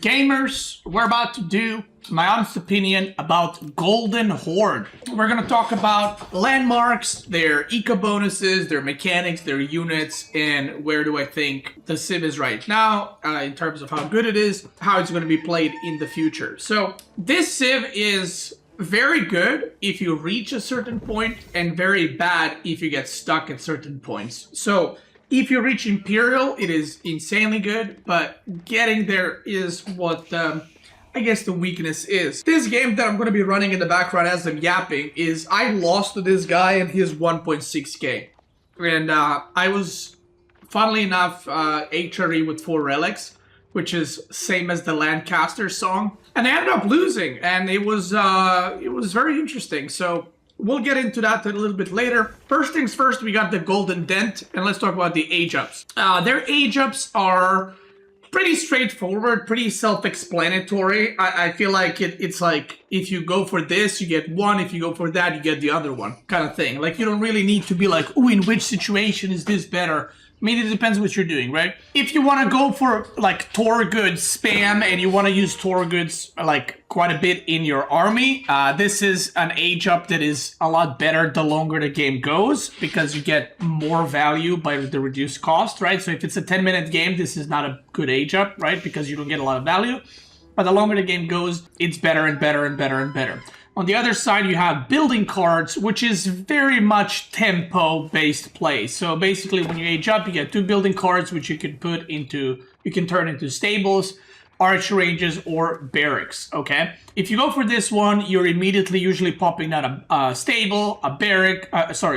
Gamers, we're about to do my honest opinion about Golden Horde. We're gonna talk about landmarks, their eco bonuses, their mechanics, their units, and where do I think the civ is right now in terms of how good it is, how it's gonna be played in the future. So this civ is very good if you reach a certain point and very bad if you get stuck at certain points. So if you reach Imperial, it is insanely good, but getting there is what I guess the weakness is. This game that I'm going to be running in the background as I'm yapping is I lost to this guy and his 1.6k. And I was, funnily enough, HRE with 4 relics, which is same as the Lancaster song. And I ended up losing, and it was very interesting. So we'll get into that a little bit later. First things first, we got the Golden Dent, and let's talk about the age-ups. Their age-ups are pretty straightforward, pretty self-explanatory. I feel like it's like, if you go for this, you get one. If you go for that, you get the other one, kind of thing. Like, you don't really need to be like, oh, in which situation is this better? I mean, it depends what you're doing, right? If you want to go for, like, Torgood spam and you want to use Torgoods, like, quite a bit in your army, this is an age-up that is a lot better the longer the game goes, because you get more value by the reduced cost, right? So if it's a 10-minute game, this is not a good age-up, right? Because you don't get a lot of value. But the longer the game goes, it's better and better and better and better. On the other side, you have building cards, which is very much tempo-based play. So basically, when you age up, you get 2 building cards, which you can turn into stables, archer ranges, or barracks, okay? If you go for this one, you're immediately usually popping out a stable, a barrack,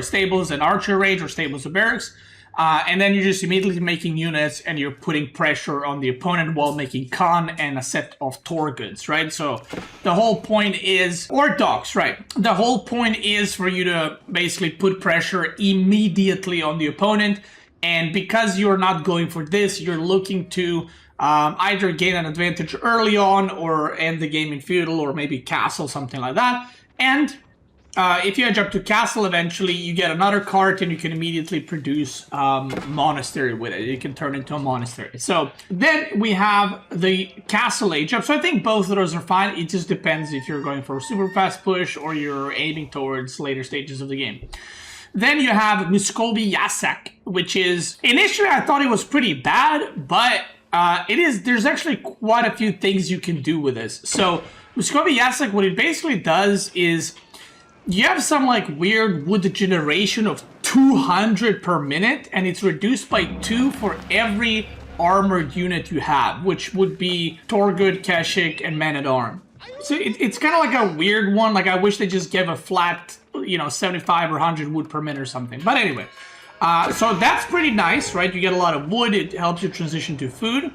stables and archer range, or stables and barracks. And then you're just immediately making units and you're putting pressure on the opponent while making con and a set of Torgoods, right? So the whole point is, or docks, right? The whole point is for you to basically put pressure immediately on the opponent. And because you're not going for this, you're looking to either gain an advantage early on or end the game in feudal or maybe castle, something like that. And if you edge up to castle, eventually you get another card and you can immediately produce monastery with it. You can turn into a monastery. So then we have the castle age up. So I think both of those are fine. It just depends if you're going for a super fast push or you're aiming towards later stages of the game. Then you have Muscovy Yasak, which is, initially I thought it was pretty bad, but there's actually quite a few things you can do with this. So Muscovy Yasak, what it basically does is, you have some like weird wood generation of 200 per minute, and it's reduced by 2 for every armored unit you have, which would be Torgood, Keshik, and Man-at-Arm. So it's kind of like a weird one. Like, I wish they just gave a flat, 75 or 100 wood per minute or something. But anyway, so that's pretty nice, right? You get a lot of wood. It helps you transition to food.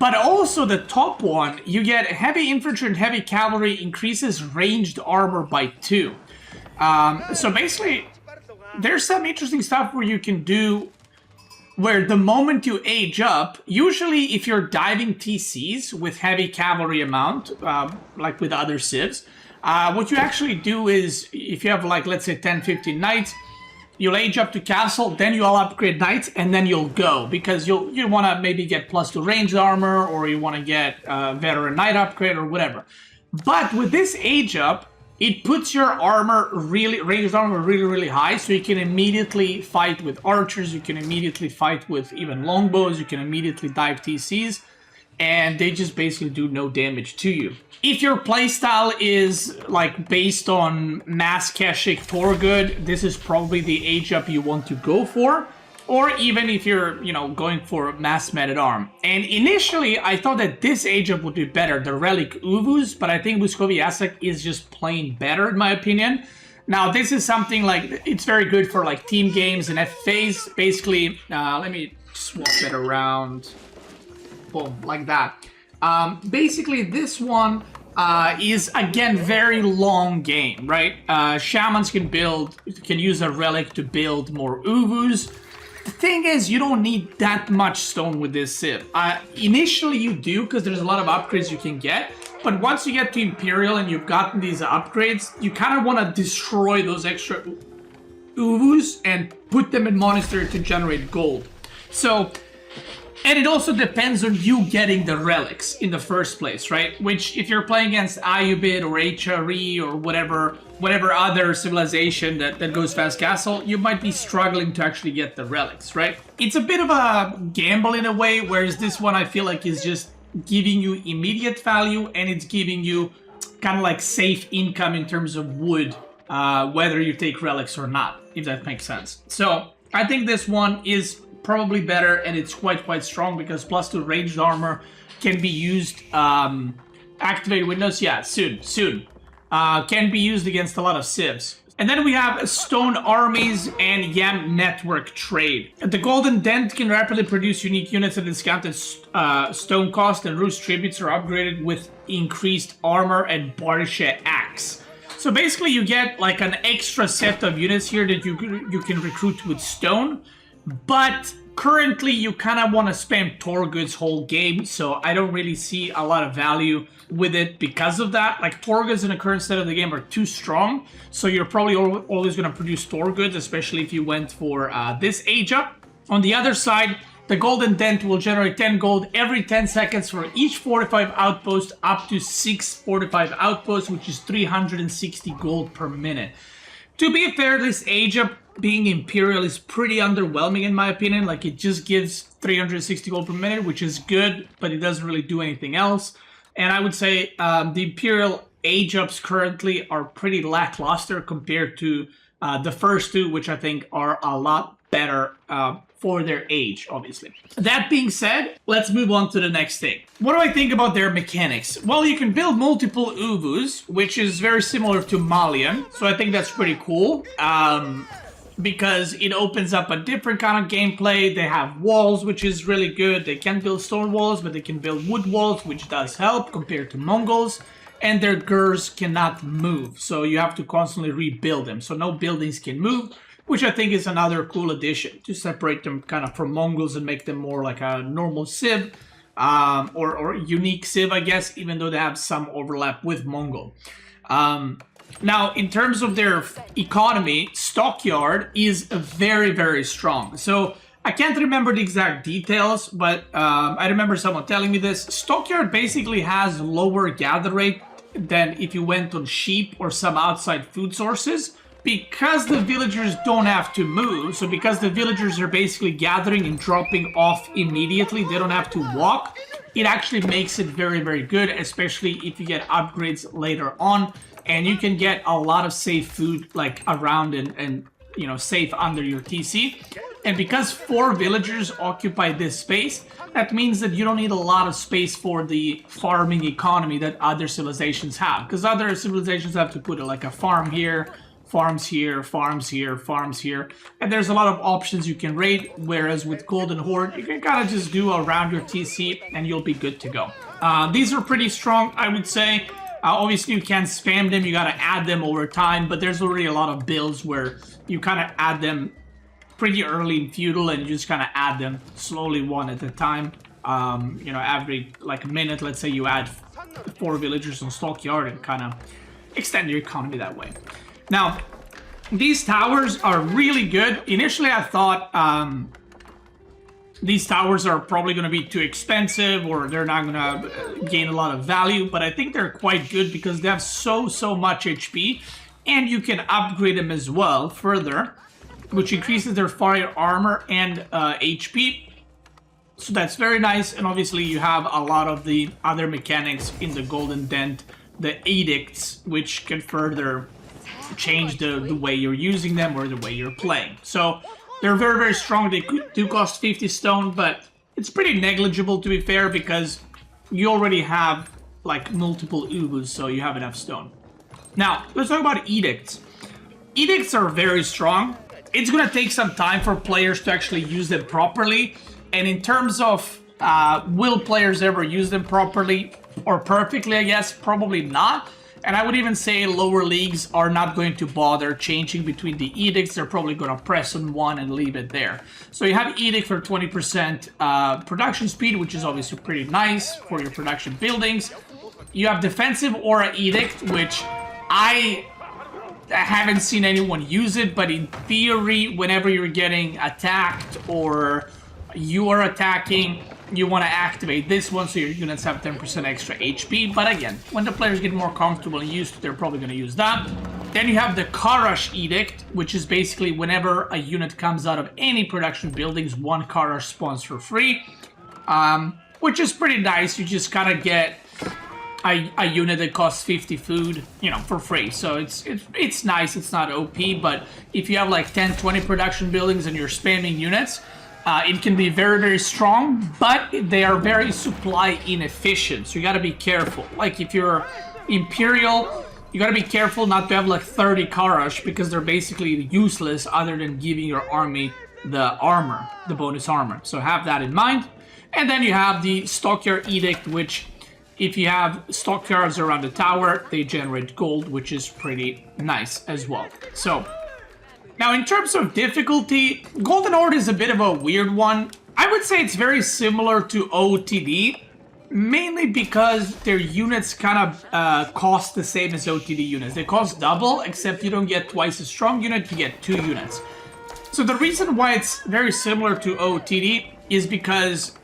But also the top one, you get heavy infantry and heavy cavalry increases ranged armor by 2. So basically, there's some interesting stuff where you can do, where the moment you age up, usually if you're diving TCs with heavy cavalry amount, like with other civs, what you actually do is, if you have like, let's say 10, 15 knights, you'll age up to castle, then you'll upgrade knights, and then you'll go. Because you want to maybe get +2 ranged armor, or you want to get veteran knight upgrade, or whatever. But with this age up, it puts your armor ranged armor really high, so you can immediately fight with archers, you can immediately fight with even longbows, you can immediately dive TCs, and they just basically do no damage to you. If your playstyle is like based on mass Keshik Torgood, this is probably the age up you want to go for. Or even if you're, going for mass Man-at-Arm. And initially, I thought that this age up would be better, the Relic Uvus, but I think Muscovy Yasak is just plain better in my opinion. Now, this is something like, it's very good for like team games and FFAs. Basically, let me swap that around. Boom, like that. Basically, this one is, again, very long game, right? Shamans can use a relic to build more Uvus. The thing is, you don't need that much stone with this civ. Initially, you do, because there's a lot of upgrades you can get. But once you get to Imperial and you've gotten these upgrades, you kind of want to destroy those extra Uvus and put them in Monastery to generate gold. So And it also depends on you getting the relics in the first place, right? Which, if you're playing against Ayubit or HRE or whatever other civilization that goes fast castle, you might be struggling to actually get the relics, right? It's a bit of a gamble in a way, whereas this one I feel like is just giving you immediate value, and it's giving you kind of like safe income in terms of wood, whether you take relics or not, if that makes sense. So I think this one is probably better, and it's quite strong because +2 ranged armor can be used. Activate windows, yeah, soon. Can be used against a lot of civs. And then we have Stone Armies and Yam Network Trade. The Golden Dent can rapidly produce unique units at discounted stone cost, and Roost tributes are upgraded with increased armor and Barsha Axe. So basically you get like an extra set of units here that you can recruit with stone, but currently you kind of want to spam Torgood's whole game, so I don't really see a lot of value with it because of that. Like, Torgoods in the current state of the game are too strong, so you're probably always going to produce Torgoods, especially if you went for this age up. On the other side, the Golden Dent will generate 10 gold every 10 seconds for each fortified outpost, up to 6 fortified outposts, which is 360 gold per minute. To be fair, this age up being Imperial is pretty underwhelming in my opinion. Like, it just gives 360 gold per minute, which is good, but it doesn't really do anything else. And I would say the Imperial age ups currently are pretty lackluster compared to the first two, which I think are a lot better for their age, obviously. That being said, let's move on to the next thing. What do I think about their mechanics? Well, you can build multiple Uvus, which is very similar to Malian, so I think that's pretty cool. Because it opens up a different kind of gameplay. They have walls, which is really good. They can't build stone walls, but they can build wood walls, which does help compared to Mongols. And their gurs cannot move, so you have to constantly rebuild them. So no buildings can move, which I think is another cool addition to separate them kind of from Mongols and make them more like a normal civ, or unique civ, I guess, even though they have some overlap with Mongol. Now, in terms of their economy, Stockyard is very strong. So I can't remember the exact details, but I remember someone telling me this. Stockyard basically has lower gather rate than if you went on sheep or some outside food sources, because the villagers don't have to move. So because the villagers are basically gathering and dropping off immediately, they don't have to walk. It actually makes it very good, especially if you get upgrades later on. And you can get a lot of safe food like around and you know, safe under your TC. And because 4 villagers occupy this space, that means that you don't need a lot of space for the farming economy that other civilizations have. Because other civilizations have to put like a farm here, farms here, farms here, farms here. And there's a lot of options you can raid, whereas with Golden Horde, you can kind of just do around your TC and you'll be good to go. These are pretty strong, I would say. Obviously, you can't spam them, you gotta add them over time, but there's already a lot of builds where you kind of add them pretty early in Feudal and you just kind of add them slowly one at a time. You know, every like minute, let's say you add 4 villagers on Stockyard and kind of extend your economy that way. Now, these towers are really good. Initially, I thought these towers are probably going to be too expensive or they're not going to gain a lot of value, but I think they're quite good because they have so much HP, and you can upgrade them as well further, which increases their fire armor and HP. So that's very nice, and obviously you have a lot of the other mechanics in the Golden Dent, the Edicts, which can further change the way you're using them or the way you're playing. So they're very strong. They do cost 50 stone, but it's pretty negligible to be fair because you already have like multiple Ubus, so you have enough stone. Now, let's talk about Edicts. Edicts are very strong. It's gonna take some time for players to actually use them properly. And in terms of will players ever use them properly or perfectly, I guess, probably not. And I would even say lower leagues are not going to bother changing between the edicts. They're probably going to press on one and leave it there. So you have edict for 20% production speed, which is obviously pretty nice for your production buildings. You have defensive aura edict, which I haven't seen anyone use it, but in theory, whenever you're getting attacked or you are attacking, you want to activate this one so your units have 10% extra HP. But again, when the players get more comfortable and used to, they're probably going to use that. Then you have the Karash Edict, which is basically whenever a unit comes out of any production buildings, 1 Karash spawns for free, which is pretty nice. You just kind of get a unit that costs 50 food, you know, for free. So it's nice. It's not OP, but if you have like 10, 20 production buildings and you're spamming units, it can be very, very strong, but they are very supply inefficient. So you got to be careful. Like if you're Imperial, you got to be careful not to have like 30 Karash because they're basically useless other than giving your army the armor, the bonus armor. So have that in mind. And then you have the Stockyard Edict, which if you have stockyards around the tower, they generate gold, which is pretty nice as well. So now in terms of difficulty, Golden Horde is a bit of a weird one. I would say it's very similar to OTD, mainly because their units kind of cost the same as OTD units. They cost double, except you don't get twice as strong unit, you get 2 units. So the reason why it's very similar to OTD is because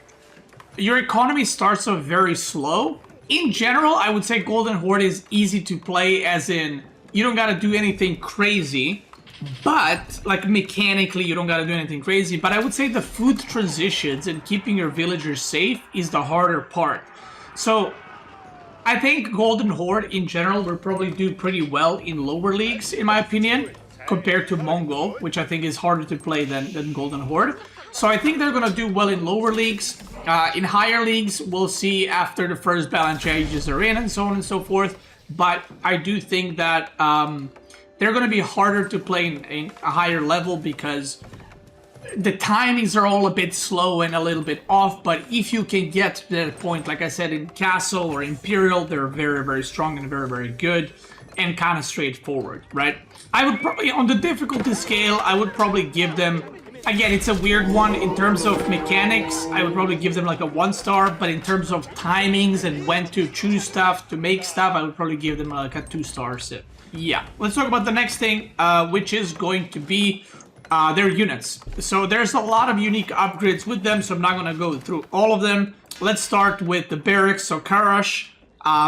your economy starts off very slow. In general, I would say Golden Horde is easy to play, as in you don't gotta do anything crazy, but like mechanically you don't gotta do anything crazy. But I would say the food transitions and keeping your villagers safe is the harder part. So I think Golden Horde in general will probably do pretty well in lower leagues, in my opinion, compared to Mongol, which I think is harder to play than Golden Horde. So I think they're going to do well in lower leagues. In higher leagues, we'll see after the first balance changes are in and so on and so forth. But I do think that they're going to be harder to play in a higher level because the timings are all a bit slow and a little bit off. But if you can get to that point, like I said, in Castle or Imperial, they're very, very strong and very, very good and kind of straightforward, right? I would probably, on the difficulty scale, I would probably give them... Again, it's a weird one. In terms of mechanics, I would probably give them like a 1-star, but in terms of timings and when to choose stuff, to make stuff, I would probably give them like a 2-star. So, yeah. Let's talk about the next thing, which is going to be their units. So there's a lot of unique upgrades with them, so I'm not going to go through all of them. Let's start with the Barracks, so Karash.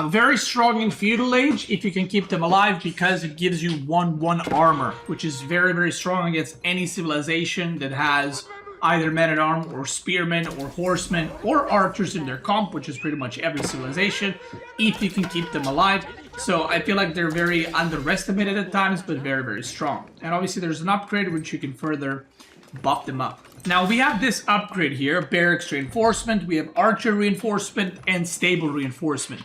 Very strong in Feudal Age if you can keep them alive, because it gives you 1/1 armor, which is very, very strong against any civilization that has either men-at-arms or spearmen or horsemen or archers in their comp, which is pretty much every civilization, if you can keep them alive. So I feel like they're very underestimated at times, but very, very strong. And obviously there's an upgrade which you can further buff them up. Now we have this upgrade here, Barracks Reinforcement, we have Archer Reinforcement, and Stable Reinforcement.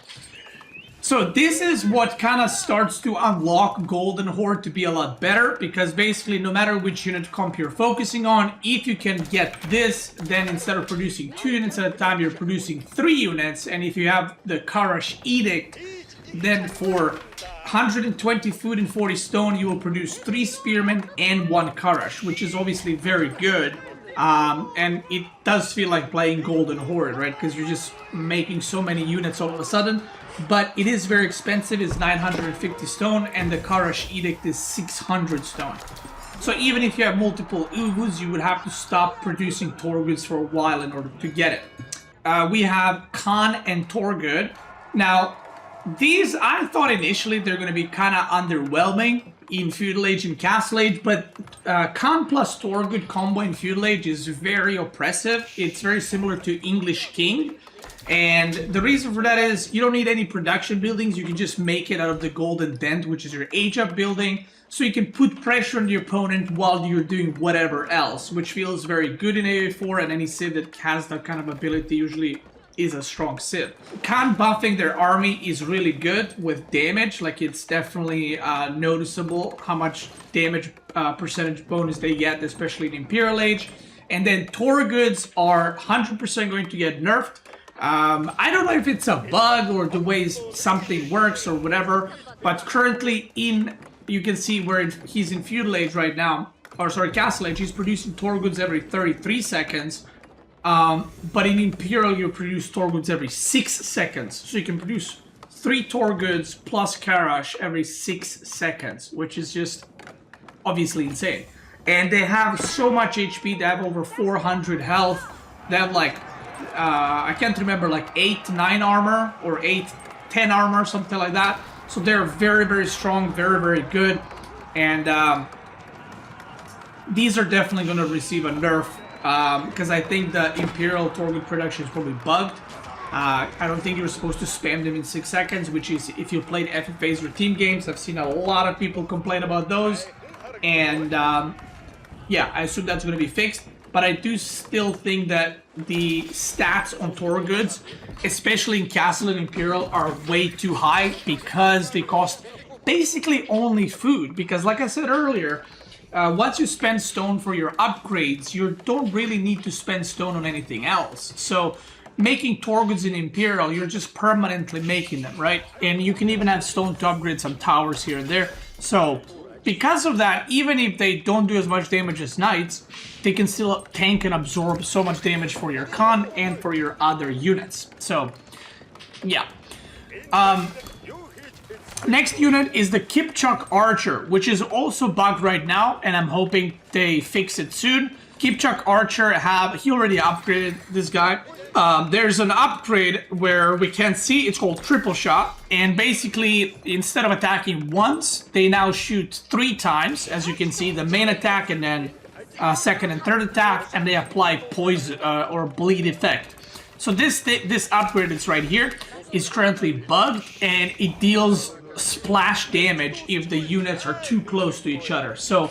So this is what kind of starts to unlock Golden Horde to be a lot better, because basically no matter which unit comp you're focusing on, if you can get this, then instead of producing 2 units at a time, you're producing 3 units, and if you have the Karash Edict, then for 120 food and 40 stone, you will produce 3 spearmen and 1 Karash, which is obviously very good. And it does feel like playing Golden Horde, right? Because you're just making so many units all of a sudden. But it is very expensive. It's 950 stone, and the Karash Edict is 600 stone. So even if you have multiple Ugus, you would have to stop producing Torguds for a while in order to get it. We have Khan and Torgud. Now, these, I thought initially they're going to be kind of underwhelming in Feudal Age and Castle Age, but Khan plus Torgud combo in Feudal Age is very oppressive. It's very similar to English King, and the reason for that is you don't need any production buildings. You can just make it out of the Golden Dent, which is your age-up building, so you can put pressure on the opponent while you're doing whatever else, which feels very good in AOE4, and any civ that has that kind of ability usually is a strong civ. Khan buffing their army is really good with damage. Like, it's definitely noticeable how much damage percentage bonus they get, especially in Imperial Age. And then Torguds are 100% going to get nerfed. I don't know if it's a bug or the way something works or whatever, but currently you can see where he's in Feudal Age right now, or sorry, Castle Age, he's producing Torguds every 33 seconds. But in Imperial, you produce Torguds every 6 seconds. So you can produce 3 Torguds plus Karash every 6 seconds, which is just obviously insane. And they have so much HP, they have over 400 health. They have like, I can't remember, like 8, 9 armor or 8, 10 armor, something like that. So they're very, very strong, very, very good. And these are definitely going to receive a nerf because I think the Imperial Torgut production is probably bugged. I don't think you're supposed to spam them in 6 seconds, which is if you played FFAs or team games. I've seen a lot of people complain about those. And yeah, I assume that's going to be fixed. But I do still think that the stats on Torguds, especially in Castle and Imperial, are way too high because they cost basically only food. Because like I said earlier, once you spend stone for your upgrades, you don't really need to spend stone on anything else. So making Torguds in Imperial, you're just permanently making them, right? And you can even have stone to upgrade some towers here and there. So because of that, even if they don't do as much damage as Knights, they can still tank and absorb so much damage for your con and for your other units. So, yeah. Next unit is the Kipchak Archer, which is also bugged right now, and I'm hoping they fix it soon. Kipchak Archer he already upgraded this guy. There's an upgrade where we can see it's called triple shot, and basically instead of attacking once, they now shoot 3 times. As you can see, the main attack and then second and third attack, and they apply poison or bleed effect. So this upgrade that's right here is currently bugged, and it deals splash damage if the units are too close to each other. So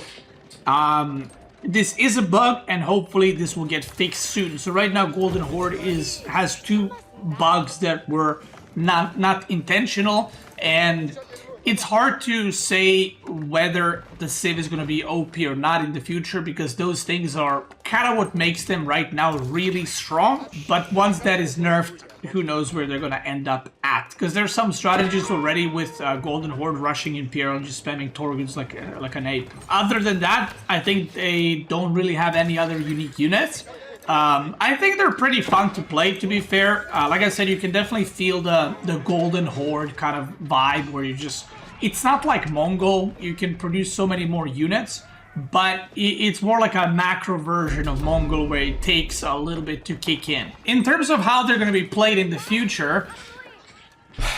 this is a bug, and hopefully this will get fixed soon. So right now Golden Horde has 2 bugs that were not intentional, and it's hard to say whether the Civ is going to be OP or not in the future, because those things are kind of what makes them right now really strong. But once that is nerfed, who knows where they're going to end up at. Because there's some strategies already with Golden Horde rushing Imperial and just spamming Torguds like an ape. Other than that, I think they don't really have any other unique units. I think they're pretty fun to play, to be fair. Like I said, you can definitely feel the Golden Horde kind of vibe where you just... It's not like Mongol, you can produce so many more units, but it's more like a macro version of Mongol where it takes a little bit to kick in. In terms of how they're going to be played in the future,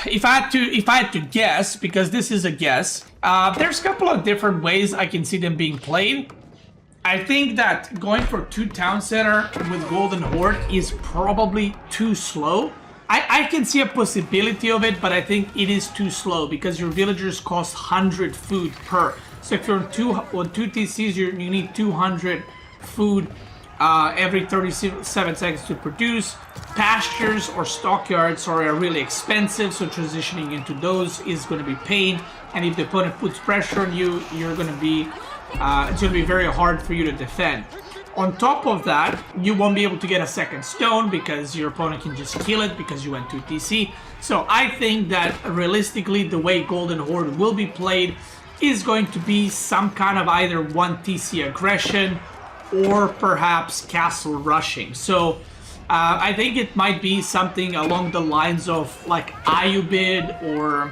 if I had to guess, because this is a guess, there's a couple of different ways I can see them being played. I think that going for 2 town center with Golden Horde is probably too slow. I can see a possibility of it, but I think it is too slow because your villagers cost 100 food per. So if you're on 2 TCs, you need 200 food every 37 seconds to produce. Pastures or stockyards are really expensive, so transitioning into those is going to be pain. And if the opponent puts pressure on you, you're going to be it's going to be very hard for you to defend. On top of that, you won't be able to get a second stone because your opponent can just kill it because you went to TC. So I think that realistically, the way Golden Horde will be played is going to be some kind of either 1 TC aggression or perhaps castle rushing. So I think it might be something along the lines of like Ayubid or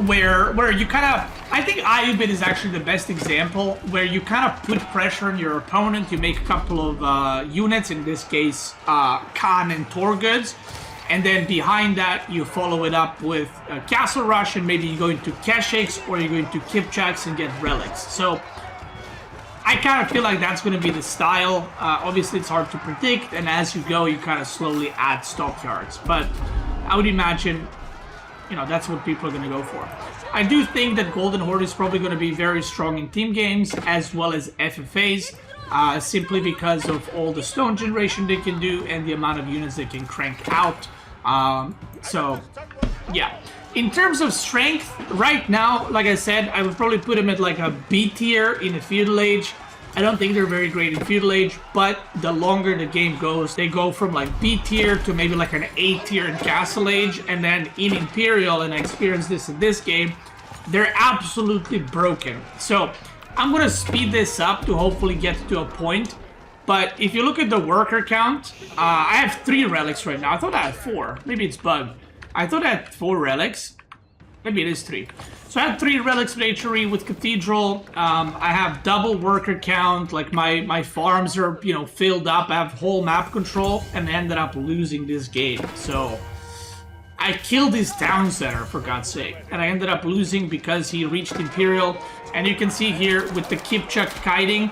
where you kind of... I think Ayubid is actually the best example, where you kind of put pressure on your opponent, you make a couple of units, in this case Khan and Torguds, and then behind that you follow it up with Castle Rush, and maybe you go into Keshiks or you go into Kipchaks and get relics. So I kind of feel like that's going to be the style. Obviously it's hard to predict, and as you go you kind of slowly add stockyards, but I would imagine, you know, that's what people are going to go for. I do think that Golden Horde is probably going to be very strong in team games as well as FFAs, simply because of all the stone generation they can do and the amount of units they can crank out. So, yeah. In terms of strength, right now, like I said, I would probably put them at like a B tier in the Feudal Age. I don't think they're very great in Feudal Age, but the longer the game goes, they go from like B tier to maybe like an A tier in Castle Age, and then in Imperial, and I experienced this in this game, they're absolutely broken. So I'm gonna speed this up to hopefully get to a point, but if you look at the worker count, I have 3 relics right now. I thought I had 4. Maybe it's bugged. I thought I had 4 relics. Maybe it is 3. So I have 3 relics of HRE with Cathedral. I have double worker count. Like my farms are, you know, filled up. I have whole map control, and I ended up losing this game. So I killed his town center, for God's sake, and I ended up losing because he reached Imperial. And you can see here with the Kipchak kiting,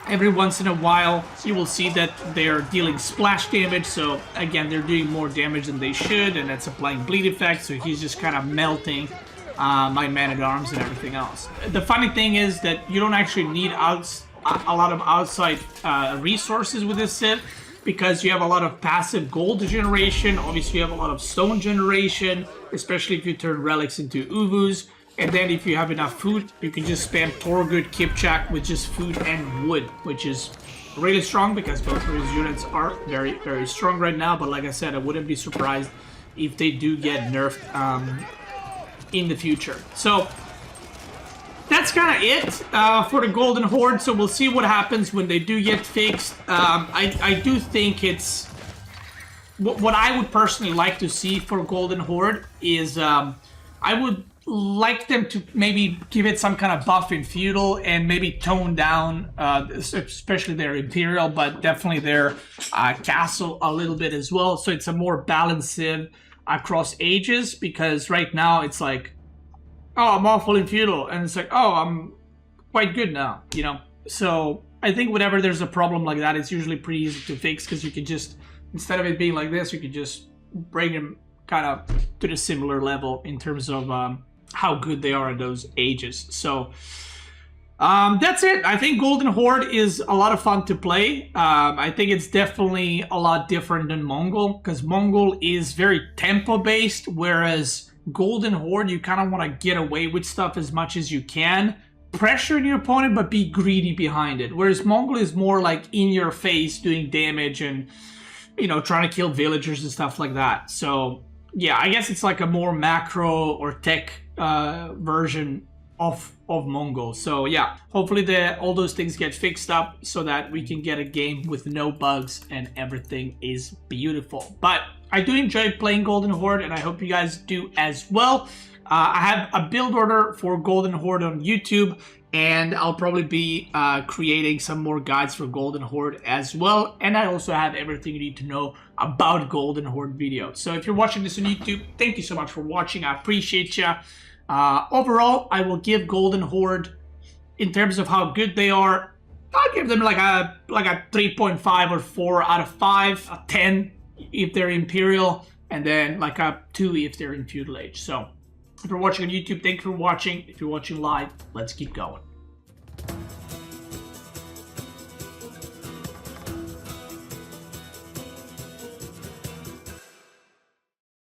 every once in a while you will see that they're dealing splash damage. So again, they're doing more damage than they should, and that's applying bleed effect. So he's just kind of melting my man-at-arms and everything else. The funny thing is that you don't actually need a lot of outside resources with this Civ, because you have a lot of passive gold generation. Obviously, you have a lot of stone generation, especially if you turn relics into Uvus. And then if you have enough food, you can just spam Torgut Kipchak with just food and wood, which is really strong because both of these units are very, very strong right now. But like I said, I wouldn't be surprised if they do get nerfed in the future. So that's kind of it for the Golden Horde. So we'll see what happens when they do get fixed. I do think it's... What I would personally like to see for Golden Horde is I would like them to maybe give it some kind of buff in Feudal and maybe tone down, especially their Imperial, but definitely their Castle a little bit as well. So it's a more balanced Civ across ages, because right now it's like, oh, I'm awful in Feudal, and it's like, oh, I'm quite good now, you know? So I think whenever there's a problem like that, it's usually pretty easy to fix, because you can just, instead of it being like this, you can just bring them kind of to the similar level in terms of how good they are in those ages. So that's it. I think Golden Horde is a lot of fun to play. I think it's definitely a lot different than Mongol, because Mongol is very tempo based, whereas Golden Horde, you kind of want to get away with stuff as much as you can. Pressure your opponent, but be greedy behind it. Whereas Mongol is more like in your face, doing damage and, you know, trying to kill villagers and stuff like that. So yeah, I guess it's like a more macro or tech version of Mongol. So yeah, hopefully all those things get fixed up so that we can get a game with no bugs and everything is beautiful. But I do enjoy playing Golden Horde, and I hope you guys do as well. I have a build order for Golden Horde on YouTube, and I'll probably be creating some more guides for Golden Horde as well. And I also have everything you need to know about Golden Horde videos. So if you're watching this on YouTube, thank you so much for watching. I appreciate you. Overall, I will give Golden Horde, in terms of how good they are, I'll give them like a 3.5 or 4 out of 5, a 10 if they're Imperial, and then like a 2 if they're in Feudal Age. So if you're watching on YouTube, thank you for watching. If you're watching live, let's keep going.